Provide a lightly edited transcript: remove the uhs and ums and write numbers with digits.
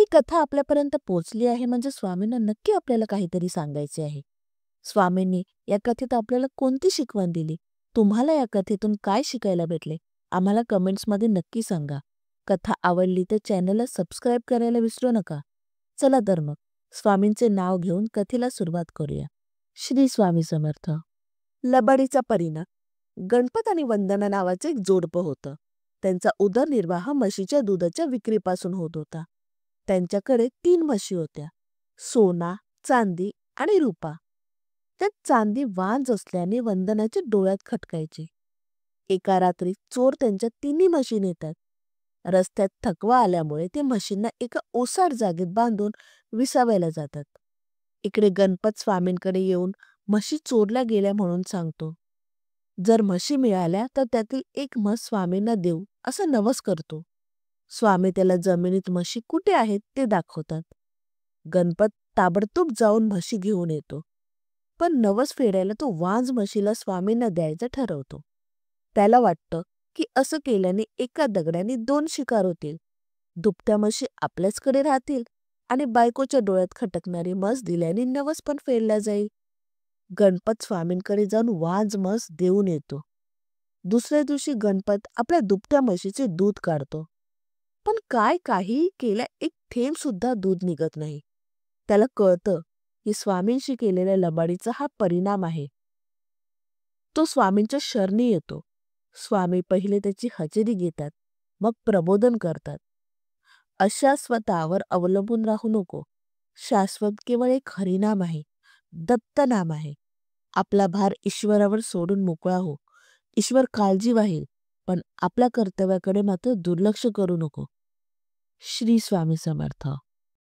ही कथा आपल्यापर्यंत पोहोचली आहे म्हणजे स्वामींना नक्की आपल्याला काहीतरी सांगायचे आहे. स्वामींनी या कथेत आपल्याला कोणती शिकवण दिली? तुम्हाला या कथेतून काय शिकायला भेटले? आम्हाला कमेंट्समध्ये नक्की सांगा. कथा आवडली तर चॅनलला सबस्क्राईब करायला विसरू नका. चला तर मग स्वामींचे नाव घेऊन कथेला सुरुवात करूया. श्री स्वामी समर्थ. लबाडीचा परिणाम. गणपत आणि वंदना नावाचे एक जोडपं होतं. त्यांचा उदरनिर्वाह म्हशीच्या दुधाच्या विक्रीपासून होत होता. त्यांच्याकडे 3 म्हशी होत्या, सोना, चांदी आणि रुपा. त्यात चांदी वांज असल्याने वंदनाच्या डोळ्यात खटकायचे. एका रात्री चोर त्यांच्या तिन्ही म्हशी नेतात. रस्त्यात थकवा आल्यामुळे ते म्हशींना एका ओसाड जागेत बांधून विसावायला जातात. इकडे गणपत स्वामींकडे येऊन म्हशी चोरल्या गेल्या म्हणून सांगतो. जर म्हशी मिळाल्या तर त्यातील एक म्हस स्वामींना देऊ असं नवस करतो. स्वामी त्याला जमिनीत म्हशी कुठे आहेत ते दाखवतात. गणपत ताबडतोब जाऊन म्हशी घेऊन येतो. पण नवस फेडायला तो वांज म्हशीला स्वामींना द्यायचं ठरवतो. त्याला वाटतं की असं केल्याने एका दगडाने 2 शिकार होतील. दुभत्या म्हशी आपल्याचकडे राहतील आणि बायकोच्या डोळ्यात खटकणारी म्हस दिल्याने नवस पण फेडला जाईल. गणपत स्वामींकडे जाऊन वांज म्हस देऊन येतो. दुसऱ्या दिवशी गणपत आपल्या दुभत्या म्हशीचे दूध काढतो. पण काहीही केल्या एक थेंब सुद्धा दूध निघत नाही. त्याला कळतं की स्वामींशी केलेल्या लबाडीचा हा परिणाम आहे. तो स्वामींच्या शरणी येतो. स्वामी पहिले त्याची हजेरी घेतात, मग प्रबोधन करतात. अशाश्वतावर अवलंबून राहू नको. शाश्वत केवळ एक हरिनाम आहे, दत्तनाम आहे. आपला भार ईश्वरावर सोडून मोकळा हो. ईश्वर काळजी वाहील, पण आपल्या कर्तव्याकडे मात्र दुर्लक्ष करू नको. श्री स्वामी समर्थ.